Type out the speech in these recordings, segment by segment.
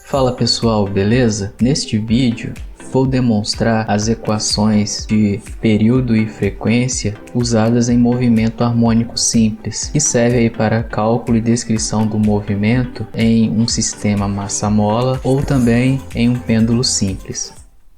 Fala pessoal, beleza? Neste vídeo vou demonstrar as equações de período e frequência usadas em movimento harmônico simples, que serve aí para cálculo e descrição do movimento em um sistema massa-mola ou também em um pêndulo simples.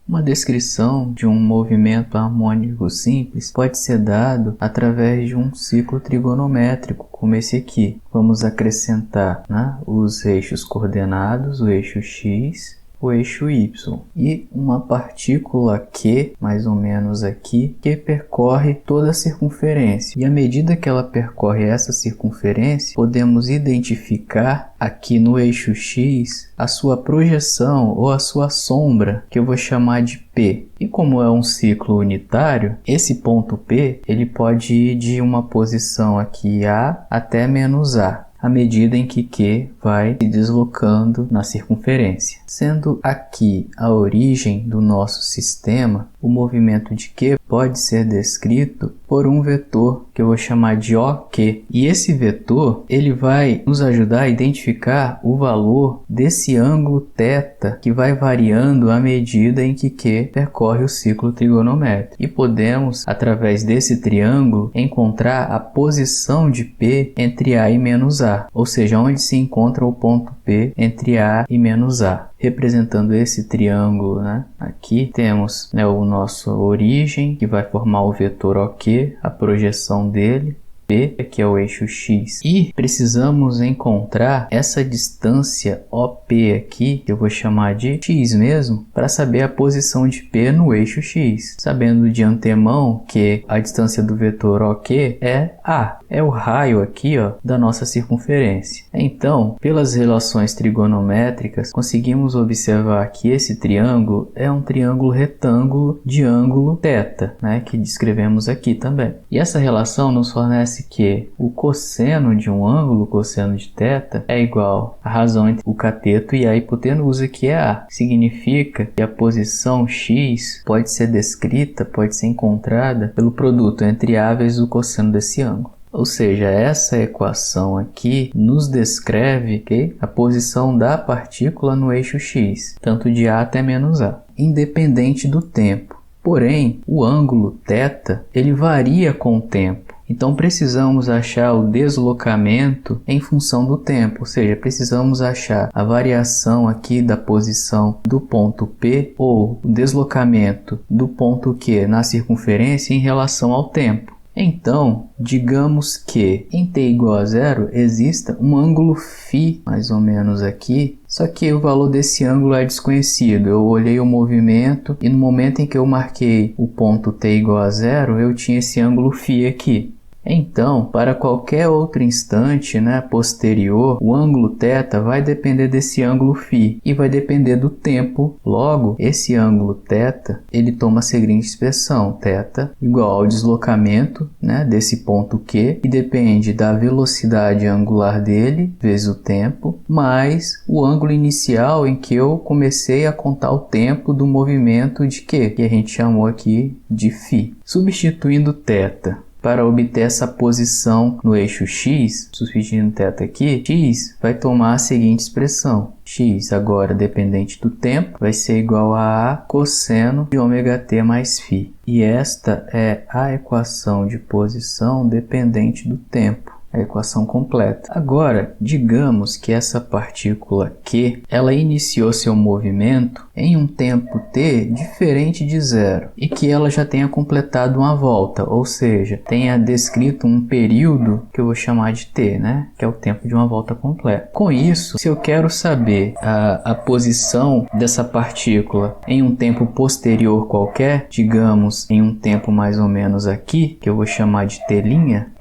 Uma descrição de um movimento harmônico simples pode ser dado através de um ciclo trigonométrico, como esse aqui. Vamos acrescentar, os eixos coordenados, o eixo x, o eixo y, e uma partícula Q, mais ou menos aqui, que percorre toda a circunferência. E à medida que ela percorre essa circunferência, podemos identificar aqui no eixo x a sua projeção ou a sua sombra, que eu vou chamar de P. E como é um ciclo unitário, esse ponto P ele pode ir de uma posição aqui A até menos A, à medida em que Q vai se deslocando na circunferência. Sendo aqui a origem do nosso sistema, o movimento de Q pode ser descrito por um vetor que eu vou chamar de OQ. E esse vetor ele vai nos ajudar a identificar o valor desse ângulo θ, que vai variando à medida em que Q percorre o ciclo trigonométrico. E podemos, através desse triângulo, encontrar a posição de P entre A e menos A, ou seja, onde se encontra o ponto P entre A e menos A. Representando esse triângulo, aqui temos o nosso origem, que vai formar o vetor OQ, a projeção dele, P, que é o eixo x. E precisamos encontrar essa distância OP aqui, que eu vou chamar de x mesmo, para saber a posição de P no eixo x. Sabendo de antemão que a distância do vetor OQ é A. É o raio aqui, da nossa circunferência. Então, pelas relações trigonométricas, conseguimos observar que esse triângulo é um triângulo retângulo de ângulo θ, que descrevemos aqui também. E essa relação nos fornece que o cosseno de um ângulo, o cosseno de θ, é igual à razão entre o cateto e a hipotenusa, que é A. Significa que a posição x pode ser descrita, pode ser encontrada pelo produto entre A vezes o cosseno desse ângulo. Ou seja, essa equação aqui nos descreve a posição da partícula no eixo x, tanto de A até menos A, independente do tempo. Porém, o ângulo θ ele varia com o tempo. Então, precisamos achar o deslocamento em função do tempo, ou seja, precisamos achar a variação aqui da posição do ponto P ou o deslocamento do ponto Q na circunferência em relação ao tempo. Então, digamos que em t igual a zero exista um ângulo φ, mais ou menos aqui, só que o valor desse ângulo é desconhecido. Eu olhei o movimento e no momento em que eu marquei o ponto t igual a zero, eu tinha esse ângulo φ aqui. Então, para qualquer outro instante posterior, o ângulo θ vai depender desse ângulo φ e vai depender do tempo. Logo, esse ângulo θ ele toma a seguinte expressão: θ igual ao deslocamento desse ponto Q, que depende da velocidade angular dele vezes o tempo, mais o ângulo inicial em que eu comecei a contar o tempo do movimento de Q, que a gente chamou aqui de φ. Substituindo θ para obter essa posição no eixo x, substituindo θ aqui, x vai tomar a seguinte expressão: x, agora dependente do tempo, vai ser igual a cosseno de ômega-t mais φ. E esta é a equação de posição dependente do tempo, a equação completa. Agora, digamos que essa partícula Q, ela iniciou seu movimento em um tempo t diferente de zero e que ela já tenha completado uma volta, ou seja, tenha descrito um período que eu vou chamar de t, que é o tempo de uma volta completa. Com isso, se eu quero saber a posição dessa partícula em um tempo posterior qualquer, digamos em um tempo mais ou menos aqui, que eu vou chamar de t',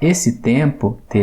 esse tempo t',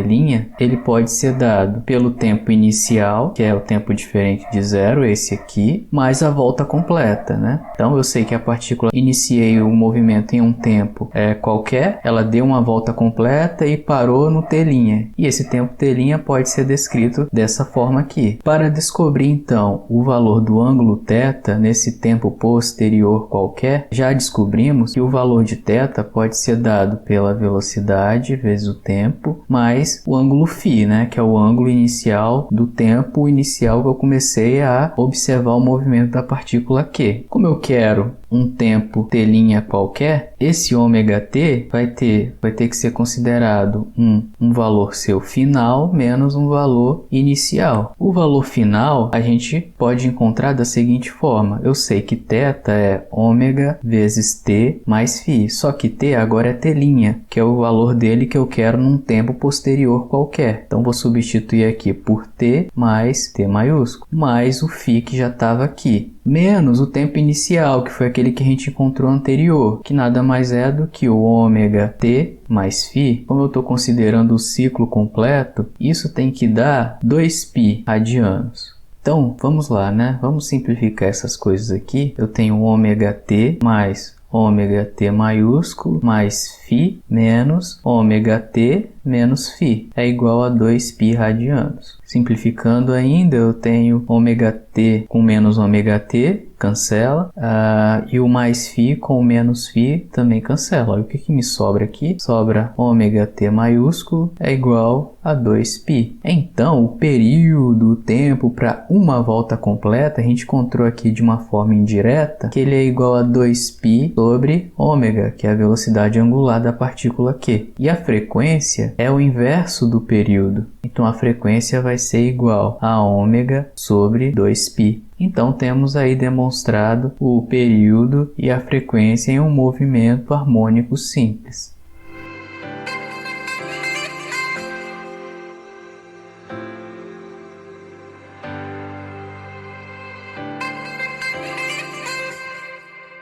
ele pode ser dado pelo tempo inicial, que é o tempo diferente de zero, esse aqui, mais a volta completa, Então eu sei que a partícula iniciei o movimento em um tempo qualquer, ela deu uma volta completa e parou no t'. E esse tempo t' pode ser descrito dessa forma aqui. Para descobrir então o valor do ângulo θ nesse tempo posterior qualquer, já descobrimos que o valor de θ pode ser dado pela velocidade vezes o tempo mais mais o ângulo φ, né, que é o ângulo inicial do tempo inicial que eu comecei a observar o movimento da partícula Q. Como eu quero um tempo t' qualquer, esse ômega-t vai ter que ser considerado um valor seu final menos um valor inicial. O valor final a gente pode encontrar da seguinte forma: eu sei que θ é ômega vezes t mais φ, só que t agora é t', que é o valor dele que eu quero num tempo posterior qualquer. Então vou substituir aqui por t mais t maiúsculo, mais o φ que já estava aqui, menos o tempo inicial, que foi aquele que a gente encontrou anterior, que nada mais é do que o ômega t mais φ. Como eu estou considerando o ciclo completo, isso tem que dar 2π radianos. Então, vamos lá, né? Vamos simplificar essas coisas aqui. Eu tenho ômega t mais ômega t maiúsculo mais φ menos ômega t menos φ é igual a 2π radianos. Simplificando ainda, eu tenho ômega t com menos ômega t, cancela, e o mais φ com o menos φ também cancela. E o que me sobra aqui? Sobra ômega t maiúsculo é igual a 2π. Então, o período, o tempo para uma volta completa, a gente encontrou aqui de uma forma indireta que ele é igual a 2π sobre ômega, que é a velocidade angular da partícula Q. E a frequência é o inverso do período. Então, a frequência vai ser igual a ômega sobre 2π. Então, temos aí demonstrado o período e a frequência em um movimento harmônico simples.